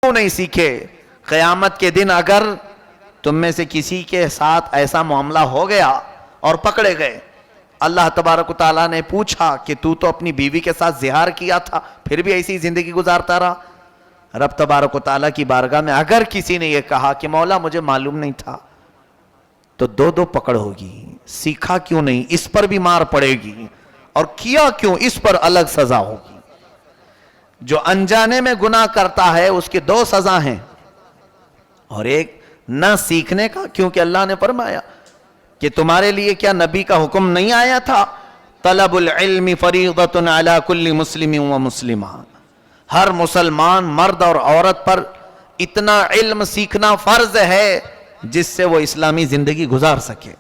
کیوں نہیں سیکھے؟ قیامت کے دن اگر تم میں سے کسی کے ساتھ ایسا معاملہ ہو گیا اور پکڑے گئے، اللہ تبارک و تعالیٰ نے پوچھا کہ تو اپنی بیوی کے ساتھ زہار کیا تھا پھر بھی ایسی زندگی گزارتا رہا، رب تبارک و تعالیٰ کی بارگاہ میں اگر کسی نے یہ کہا کہ مولا مجھے معلوم نہیں تھا، تو دو پکڑ ہوگی۔ سیکھا کیوں نہیں، اس پر بھی مار پڑے گی، اور کیا کیوں، اس پر الگ سزا ہوگی۔ جو انجانے میں گناہ کرتا ہے اس کی 2 سزا ہیں، اور ایک نہ سیکھنے کا، کیونکہ اللہ نے فرمایا کہ تمہارے لیے کیا نبی کا حکم نہیں آیا تھا، طلب العلم فریضۃ علی کل مسلم و مسلمہ، ہر مسلمان مرد اور عورت پر اتنا علم سیکھنا فرض ہے جس سے وہ اسلامی زندگی گزار سکے۔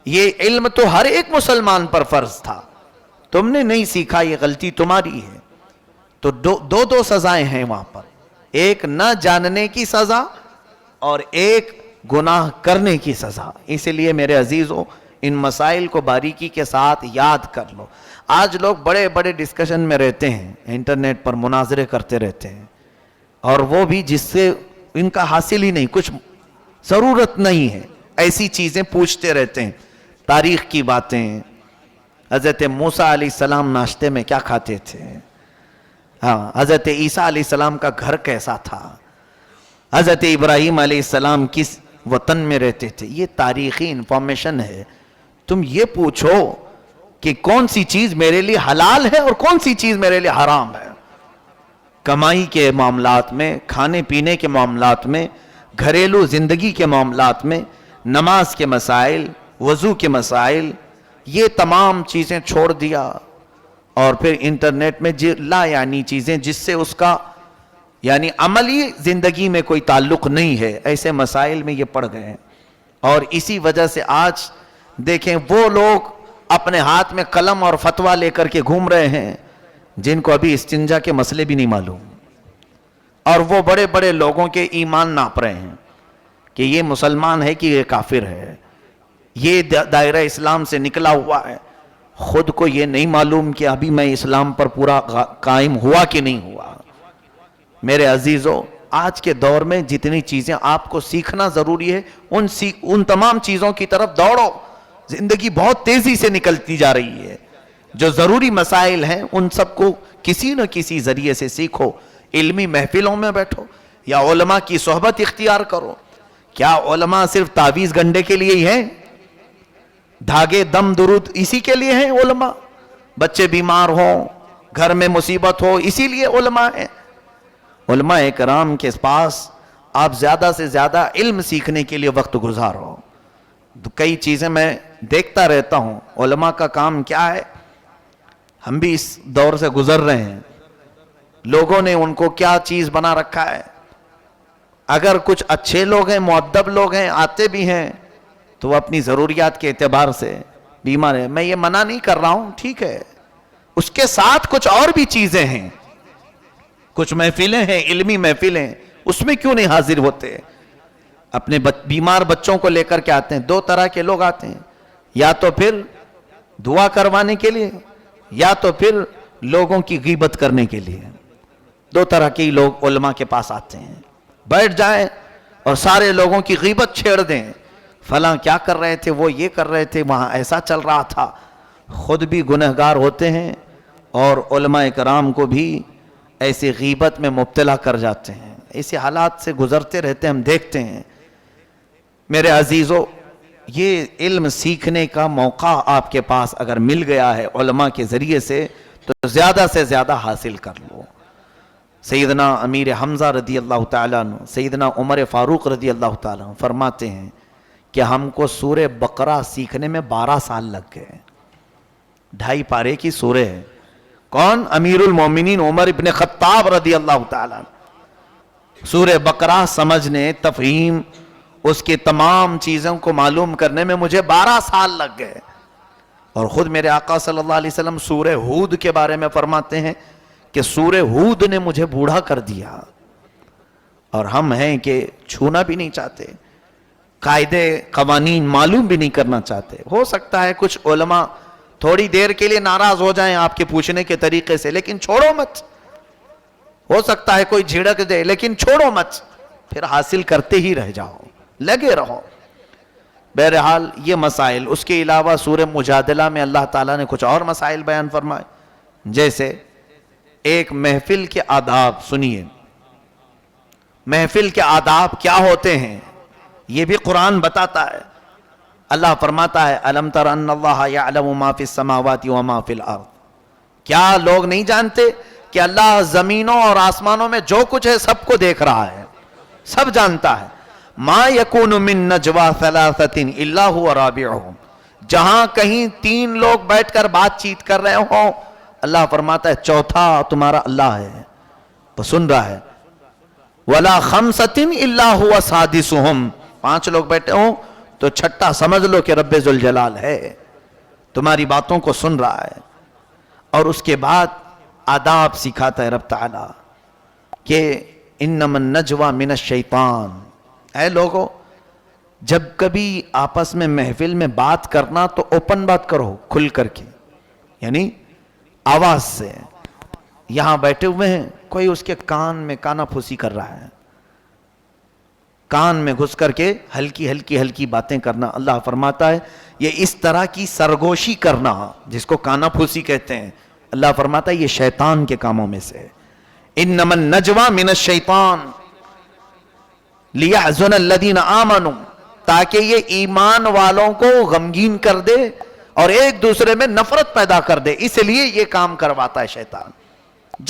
یہ علم تو ہر ایک مسلمان پر فرض تھا، تم نے نہیں سیکھا، یہ غلطی تمہاری ہے۔ تو دو سزائیں ہیں وہاں پر، ایک نہ جاننے کی سزا اور ایک گناہ کرنے کی سزا۔ اسی لیے میرے عزیزوں، ان مسائل کو باریکی کے ساتھ یاد کر لو۔ آج لوگ بڑے بڑے ڈسکشن میں رہتے ہیں، انٹرنیٹ پر مناظرے کرتے رہتے ہیں، اور وہ بھی جس سے ان کا حاصل ہی نہیں، کچھ ضرورت نہیں ہے، ایسی چیزیں پوچھتے رہتے ہیں، تاریخ کی باتیں۔ حضرت موسیٰ علیہ السلام ناشتے میں کیا کھاتے تھے، حضرت عیسیٰ علیہ السلام کا گھر کیسا تھا، حضرت ابراہیم علیہ السلام کس وطن میں رہتے تھے، یہ تاریخی انفارمیشن ہے۔ تم یہ پوچھو کہ کون سی چیز میرے لیے حلال ہے اور کون سی چیز میرے لیے حرام ہے۔ کمائی کے معاملات میں، کھانے پینے کے معاملات میں، گھریلو زندگی کے معاملات میں، نماز کے مسائل، وضو کے مسائل، یہ تمام چیزیں چھوڑ دیا، اور پھر انٹرنیٹ میں لا یعنی چیزیں جس سے اس کا یعنی عملی زندگی میں کوئی تعلق نہیں ہے، ایسے مسائل میں یہ پڑ گئے ہیں۔ اور اسی وجہ سے آج دیکھیں وہ لوگ اپنے ہاتھ میں قلم اور فتویٰ لے کر کے گھوم رہے ہیں جن کو ابھی استنجا کے مسئلے بھی نہیں معلوم، اور وہ بڑے بڑے لوگوں کے ایمان ناپ رہے ہیں کہ یہ مسلمان ہے کہ یہ کافر ہے، یہ دائرہ اسلام سے نکلا ہوا ہے، خود کو یہ نہیں معلوم کہ ابھی میں اسلام پر پورا قائم ہوا کہ نہیں ہوا۔ میرے عزیزوں، آج کے دور میں جتنی چیزیں آپ کو سیکھنا ضروری ہے، ان تمام چیزوں کی طرف دوڑو۔ زندگی بہت تیزی سے نکلتی جا رہی ہے، جو ضروری مسائل ہیں ان سب کو کسی نہ کسی ذریعے سے سیکھو، علمی محفلوں میں بیٹھو یا علماء کی صحبت اختیار کرو۔ کیا علماء صرف تعویذ گنڈے کے لیے ہی ہیں؟ دھاگے دم درود اسی کے لیے ہیں علماء؟ بچے بیمار ہوں، گھر میں مصیبت ہو، اسی لیے علماء ہیں؟ علماء کرام کے پاس آپ زیادہ سے زیادہ علم سیکھنے کے لیے وقت گزارو۔ کئی چیزیں میں دیکھتا رہتا ہوں، علماء کا کام کیا ہے، ہم بھی اس دور سے گزر رہے ہیں، لوگوں نے ان کو کیا چیز بنا رکھا ہے۔ اگر کچھ اچھے لوگ ہیں، مؤدب لوگ ہیں، آتے بھی ہیں، تو وہ اپنی ضروریات کے اعتبار سے بیمار ہے۔ میں یہ منع نہیں کر رہا ہوں، ٹھیک ہے، اس کے ساتھ کچھ اور بھی چیزیں ہیں، کچھ محفلیں ہیں، علمی محفلیں، اس میں کیوں نہیں حاضر ہوتے؟ اپنے بیمار بچوں کو لے کر کے آتے ہیں۔ 2 طرح کے لوگ آتے ہیں، یا تو پھر دعا کروانے کے لیے، یا تو پھر لوگوں کی غیبت کرنے کے لیے۔ 2 طرح کے لوگ علماء کے پاس آتے ہیں، بیٹھ جائیں اور سارے لوگوں کی غیبت چھیڑ دیں، فلاں کیا کر رہے تھے، وہ یہ کر رہے تھے، وہاں ایسا چل رہا تھا۔ خود بھی گنہگار ہوتے ہیں اور علماء کرام کو بھی ایسے غیبت میں مبتلا کر جاتے ہیں۔ ایسے حالات سے گزرتے رہتے ہیں، ہم دیکھتے ہیں۔ میرے عزیزو، یہ علم سیکھنے کا موقع آپ کے پاس اگر مل گیا ہے علماء کے ذریعے سے تو زیادہ سے زیادہ حاصل کر لو۔ سیدنا امیر حمزہ رضی اللہ تعالیٰ عنہ، سیدنا عمر فاروق رضی اللہ تعالیٰ عنہ فرماتے ہیں کہ ہم کو سورہ بقرہ سیکھنے میں 12 سال لگ گئے۔ 2.5 پارے کی سورہ ہے۔ کون؟ امیر المومنین عمر ابن خطاب رضی اللہ تعالیٰ عنہ۔ سورہ بقرہ سمجھنے، تفہیم، اس کی تمام چیزوں کو معلوم کرنے میں مجھے 12 سال لگ گئے۔ اور خود میرے آقا صلی اللہ علیہ وسلم سورہ ہود کے بارے میں فرماتے ہیں کہ سورہ ہود نے مجھے بوڑھا کر دیا، اور ہم ہیں کہ چھونا بھی نہیں چاہتے، قاعدے قوانین معلوم بھی نہیں کرنا چاہتے۔ ہو سکتا ہے کچھ علماء تھوڑی دیر کے لیے ناراض ہو جائیں آپ کے پوچھنے کے طریقے سے، لیکن چھوڑو مت، ہو سکتا ہے کوئی جھڑک دے لیکن چھوڑو مت، پھر حاصل کرتے ہی رہ جاؤ، لگے رہو۔ بہرحال یہ مسائل، اس کے علاوہ سورہ مجادلہ میں اللہ تعالیٰ نے کچھ اور مسائل بیان فرمائے، جیسے ایک محفل کے آداب۔ سنیے، محفل کے آداب کیا ہوتے ہیں یہ بھی قرآن بتاتا ہے۔ اللہ فرماتا ہے أَلَمْ تَرَ أَنَّ اللَّهَ يَعْلَمُ مَا فِي السَّمَاوَاتِ وَمَا فِي الْأَرْضِ، کیا لوگ نہیں جانتے کہ اللہ زمینوں اور آسمانوں میں جو کچھ ہے سب کو دیکھ رہا ہے، سب جانتا ہے۔ مَا يَكُونُ مِن نَجْوَى ثَلَاثَةٍ إِلَّا هُوَ رَابِعُهُمْ، جہاں کہیں تین لوگ بیٹھ کر بات چیت کر رہے ہوں، اللہ فرماتا ہے چوتھا تمہارا اللہ ہے، تو سن رہا ہے۔ وَلَا خَمْسَةٍ إِلَّا هُوَ سَادِسُهُمْ، پانچ لوگ بیٹھے ہوں تو چھٹا سمجھ لو کہ رب ذوالجلال ہے، تمہاری باتوں کو سن رہا ہے۔ اور اس کے بعد آداب سکھاتا ہے رب تعالیٰ کہ انما النجوى من الشیطان، اے لوگو جب کبھی آپس میں محفل میں بات کرنا تو اوپن بات کرو، کھل کر کے، یعنی آواز سے۔ یہاں بیٹھے ہوئے ہیں، کوئی اس کے کان میں کانا پھوسی کر رہا ہے، کان میں گھس کر کے ہلکی ہلکی ہلکی باتیں کرنا، اللہ فرماتا ہے یہ اس طرح کی سرگوشی کرنا جس کو کانا پھوسی کہتے ہیں، اللہ فرماتا ہے یہ شیطان کے کاموں میں سے۔ انما النجوى من الشیطان لیحزن الذین آمنوا، تاکہ یہ ایمان والوں کو غمگین کر دے اور ایک دوسرے میں نفرت پیدا کر دے، اس لیے یہ کام کرواتا ہے شیطان۔